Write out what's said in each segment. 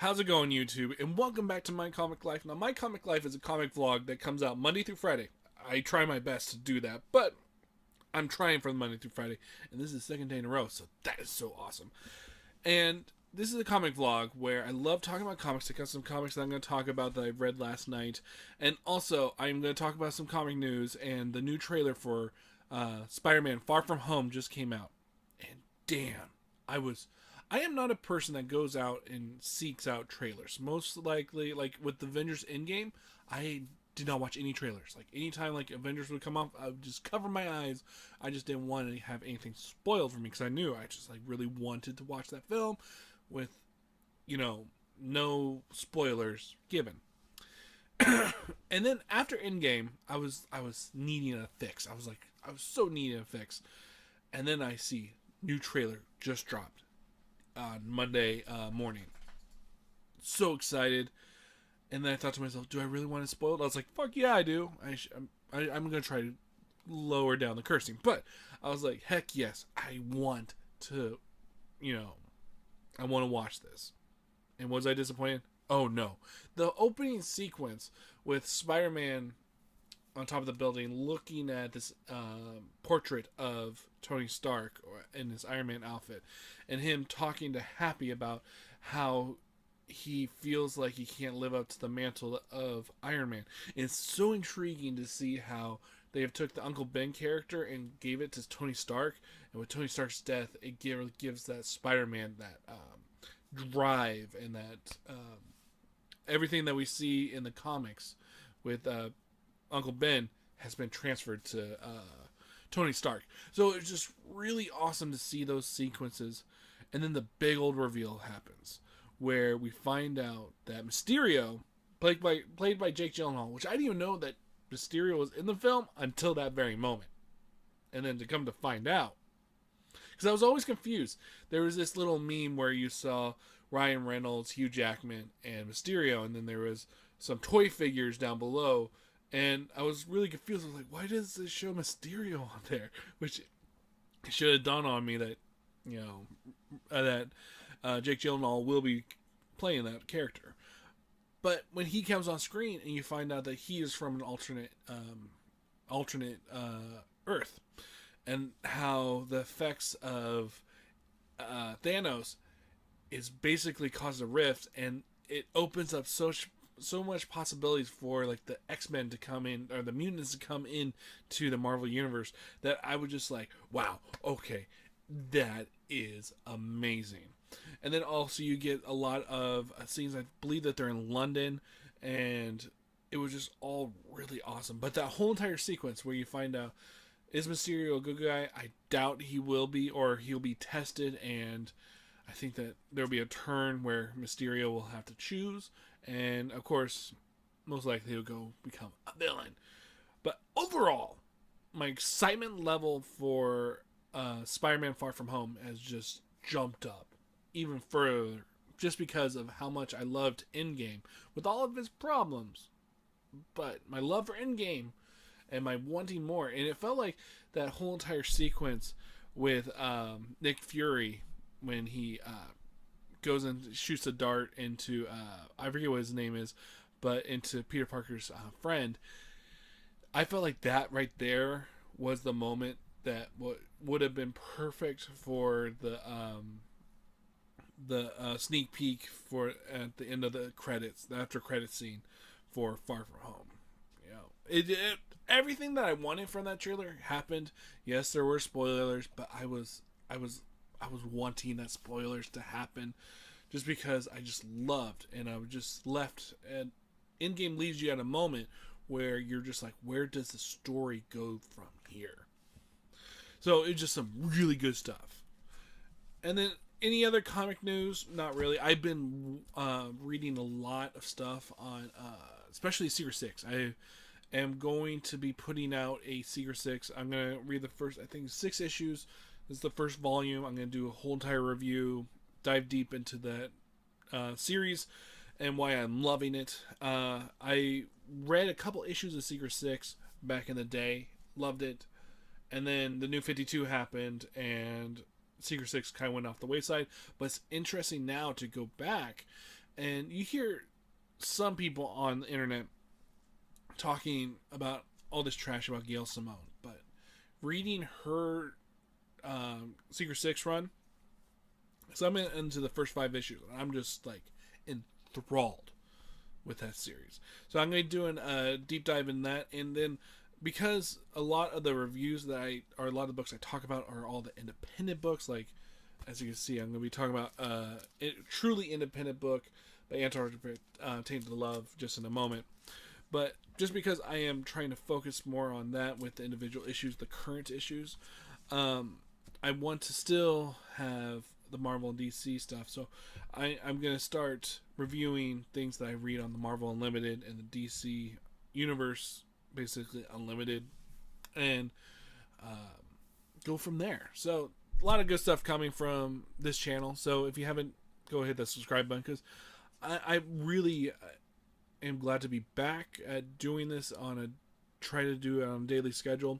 How's it going, YouTube? And welcome back to My Comic Life. Now, My Comic Life is a comic vlog that comes out Monday through Friday. I try my best to do that, but I'm trying for the Monday through Friday, and this is the second day in a row, so that is so awesome. And this is a comic vlog where I love talking about comics. I got some comics that I'm going to talk about that I read last night, and also I'm going to talk about some comic news, and the new trailer for Spider-Man Far From Home just came out. And damn, I am not a person that goes out and seeks out trailers. Most likely, like with the Avengers Endgame, I did not watch any trailers. Like anytime like Avengers would come up, I would just cover my eyes. I just didn't want to have anything spoiled for me because I knew I just like really wanted to watch that film with, no spoilers given. And then after Endgame, I was needing a fix. I was so needing a fix. And then I see new trailer just dropped on Monday morning. So excited. And then I thought to myself, do I really want to spoil it? I was like, fuck yeah, I do. I'm going to try to lower down the cursing. But I was like, heck yes, I want to, I want to watch this. And was I disappointed? Oh no. The opening sequence with Spider-Man on top of the building looking at this portrait of Tony Stark in his Iron Man outfit, and him talking to Happy about how he feels like he can't live up to the mantle of Iron Man. It's so intriguing to see how they have took the Uncle Ben character and gave it to Tony Stark, and with Tony Stark's death, it gives that Spider-Man that drive and that everything that we see in the comics with Uncle Ben has been transferred to Tony Stark. So it's just really awesome to see those sequences. And then the big old reveal happens where we find out that Mysterio, played by Jake Gyllenhaal, which I didn't even know that Mysterio was in the film until that very moment. And then to come to find out, because I was always confused. There was this little meme where you saw Ryan Reynolds, Hugh Jackman, and Mysterio, and then there was some toy figures down below. And I was really confused. I was like, why does this show Mysterio on there? Which should have dawned on me that, that Jake Gyllenhaal will be playing that character. But when he comes on screen and you find out that he is from an alternate Earth, and how the effects of Thanos is basically caused a rift, and it opens up so much possibilities for like the X-Men to come in, or the mutants to come in to the Marvel universe, that I would just like, wow, okay, that is amazing. And then also you get a lot of scenes. I believe that they're in London, and it was just all really awesome. But that whole entire sequence where you find out, is Mysterio a good guy? I doubt he will be, or he'll be tested, and I think that there'll be a turn where Mysterio will have to choose, and of course, most likely he'll go become a villain. But overall, my excitement level for Spider-Man Far From Home has just jumped up even further, just because of how much I loved Endgame, with all of its problems. But my love for Endgame and my wanting more, and it felt like that whole entire sequence with Nick Fury when he goes and shoots a dart into I forget what his name is, but into Peter Parker's friend. I felt like that right there was the moment that would have been perfect for the sneak peek for at the end of the credits, the after credits scene for Far From Home. Everything that I wanted from that trailer happened. Yes, there were spoilers, but I was wanting that spoilers to happen, just because I just loved, and I was just left. And Endgame leaves you at a moment where you're just like, where does the story go from here? So it's just some really good stuff. And then any other comic news? Not really. I've been reading a lot of stuff on, especially Secret Six. I am going to be putting out a Secret Six. I'm going to read the first, I think, 6 issues. This is the first volume. I'm going to do a whole entire review, dive deep into that series and why I'm loving it. I read a couple issues of Secret Six back in the day, loved it, and then the New 52 happened, and Secret Six kind of went off the wayside. But it's interesting now to go back And you hear some people on the internet talking about all this trash about Gail Simone, but reading her Secret Six run, so I'm into the first 5 issues, and I'm just like enthralled with that series. So I'm going to be doing a deep dive in that, and then because a lot of the reviews or a lot of the books I talk about are all the independent books, like as you can see, I'm going to be talking about a truly independent book by Antarctica, Tainted Love, just in a moment. But just because I am trying to focus more on that with the individual issues, the current issues, I want to still have the Marvel and DC stuff. So I'm going to start reviewing things that I read on the Marvel Unlimited and the DC Universe, basically Unlimited, and go from there. So a lot of good stuff coming from this channel. So if you haven't, go hit that subscribe button, because I really am glad to be back at doing this try to do it on a daily schedule.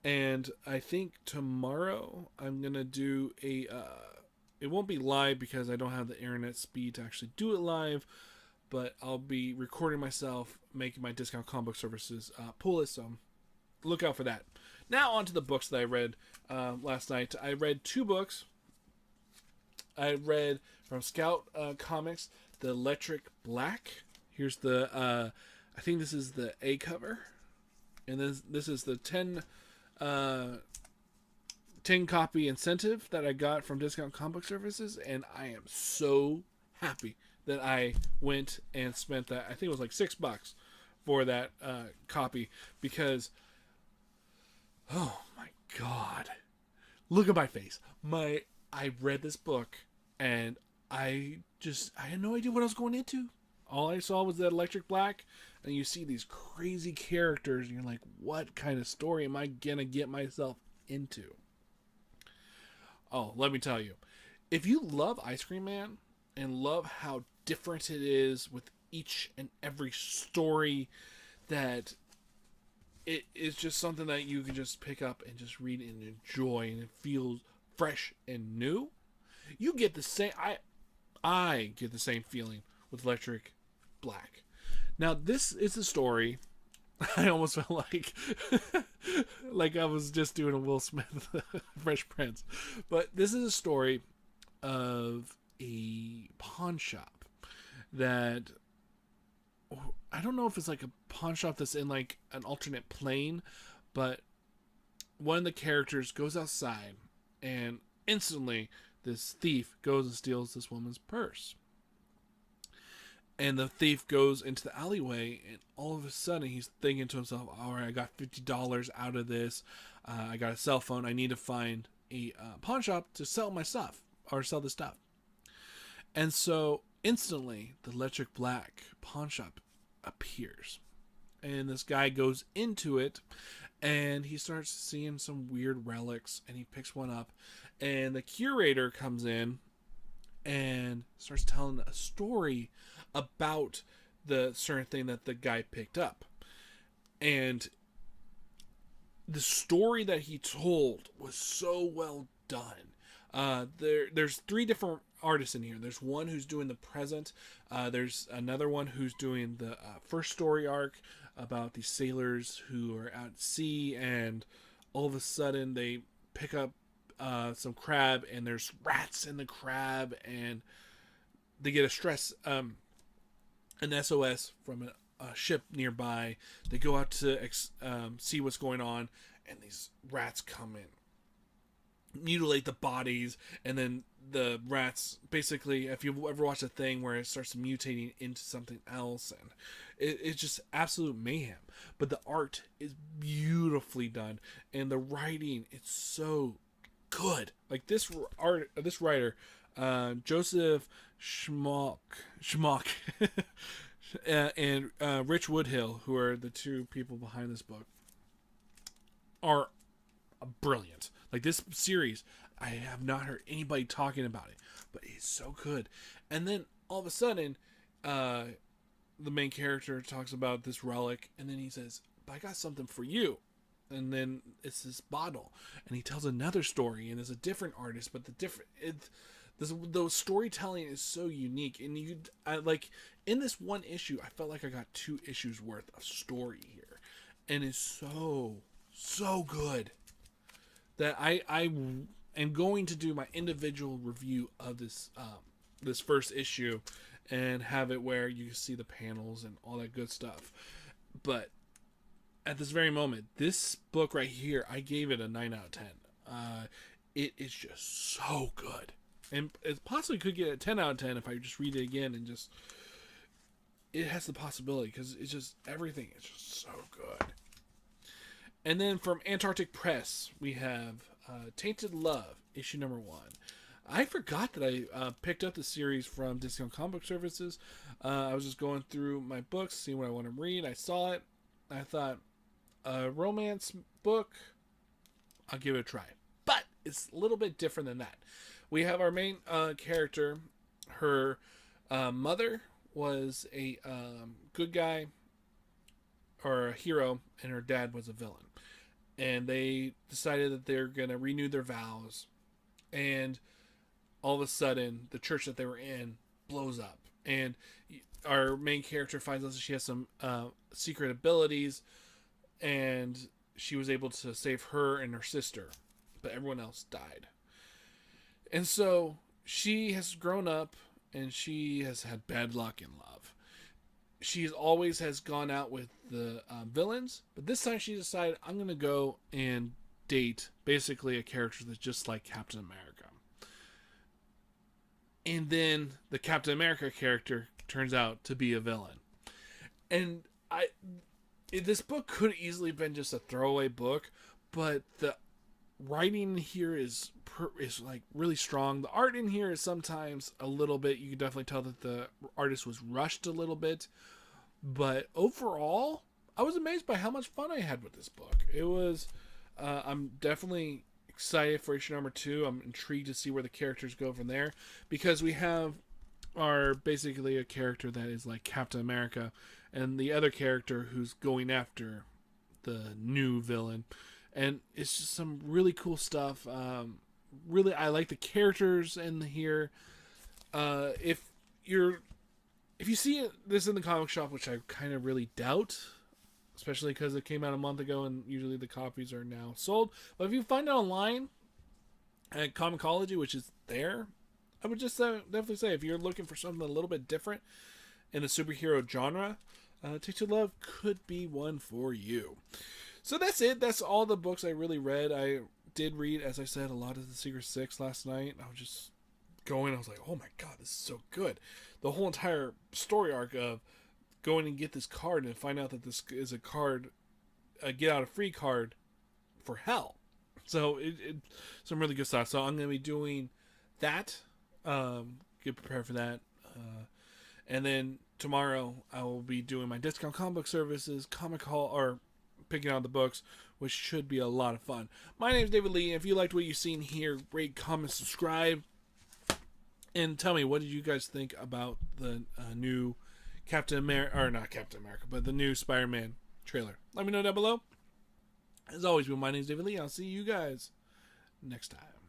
And I think tomorrow I'm going to do it won't be live because I don't have the internet speed to actually do it live, but I'll be recording myself making my Discount Comic Book Services pull list, so look out for that. Now on to the books that I read last night. I read 2 books. I read from Scout Comics, The Electric Black. Here's the, I think this is the A cover, and this is the 10 copy incentive that I got from Discount Comic Book Services, and I am so happy that I went and spent that. I think it was like $6 for that copy, because oh my god, look at my face. I read this book and I had no idea what I was going into. All I saw was that Electric Black, and you see these crazy characters, and you're like, what kind of story am I gonna get myself into? Oh, let me tell you, if you love Ice Cream Man and love how different it is with each and every story, that it is just something that you can just pick up and just read and enjoy, and it feels fresh and new, you get the same. I get the same feeling with Electric Black. Now, this is a story. I almost felt like I was just doing a Will Smith Fresh Prince. But this is a story of a pawn shop that, I don't know if it's like a pawn shop that's in like an alternate plane, but one of the characters goes outside and instantly this thief goes and steals this woman's purse. And the thief goes into the alleyway, and all of a sudden he's thinking to himself, all right, I got $50 out of this. I got a cell phone. I need to find a pawn shop to sell my stuff, or sell the stuff. And so instantly the Electric Black pawn shop appears. And this guy goes into it, and he starts seeing some weird relics, and he picks one up. And the curator comes in and starts telling a story about the certain thing that the guy picked up. And the story that he told was so well done. There's 3 different artists in here. There's one who's doing the present. There's another one who's doing the first story arc about these sailors who are out at sea, and all of a sudden they pick up some crab, and there's rats in the crab, and they get an SOS from a ship nearby. They go out to see what's going on, and these rats come in, mutilate the bodies, and then the rats, basically, if you've ever watched a thing where it starts mutating into something else, and it's just absolute mayhem. But the art is beautifully done, and the writing, it's so good. Like this writer, Joseph Schmock and Rich Woodhill, who are the 2 people behind this book, are brilliant. Like, this series, I have not heard anybody talking about it, but it's so good. And then all of a sudden, the main character talks about this relic, and then he says, "But I got something for you." And then it's this bottle, and he tells another story, and it's a different artist, but The storytelling is so unique, and like in this one issue, I felt like I got 2 issues worth of story here, and it's so good that I am going to do my individual review of this first issue, and have it where you can see the panels and all that good stuff. But at this very moment, this book right here, I gave it a 9 out of 10. It is just so good. And it possibly could get a 10 out of 10 if I just read it again and just... It has the possibility, because it's just... Everything is just so good. And then from Antarctic Press, we have Tainted Love, issue number 1. I forgot that I picked up the series from Discount Comic Services. I was just going through my books, seeing what I want to read. I saw it. I thought, a romance book, I'll give it a try. But it's a little bit different than that. We have our main character. Her mother was a good guy, or a hero, and her dad was a villain. And they decided that they're going to renew their vows. And all of a sudden, the church that they were in blows up. And our main character finds out that she has some secret abilities, and she was able to save her and her sister, but everyone else died. And so she has grown up, and she has had bad luck in love. She always has gone out with the villains, but this time she decided, I'm going to go and date basically a character that's just like Captain America. And then the Captain America character turns out to be a villain. And this book could easily have been just a throwaway book, but the writing here is like really strong. The art in here is sometimes a little bit, you can definitely tell that the artist was rushed a little bit, but overall, I was amazed by how much fun I had with this book. It was, I'm definitely excited for issue number 2. I'm intrigued to see where the characters go from there, because we have basically a character that is like Captain America, and the other character who's going after the new villain, and it's just some really cool stuff. Really, I like the characters in here. If you see this in the comic shop, which I kind of really doubt, especially because it came out a month ago and usually the copies are now sold. But if you find it online at Comixology, which is there, I would just definitely say, if you're looking for something a little bit different in the superhero genre, Tainted Love could be one for you. So that's it. That's all the books I really read. I did read, as I said, a lot of the Secret Six last night. I was just going, I was like, oh my god, this is so good. The whole entire story arc of going and get this card and find out that this is a card, a get out of free card for hell. So some really good stuff. So I'm going to be doing that. Get prepared for that. And then tomorrow I will be doing my Discount Comic Services comic haul, or picking out the books, which should be a lot of fun. My name is David Lee. If you liked what you've seen here, rate, comment, subscribe, and tell me, what did you guys think about the new Captain America, or not Captain America, but the new Spider-Man trailer? Let me know down below. As always, my name is David Lee. I'll see you guys next time.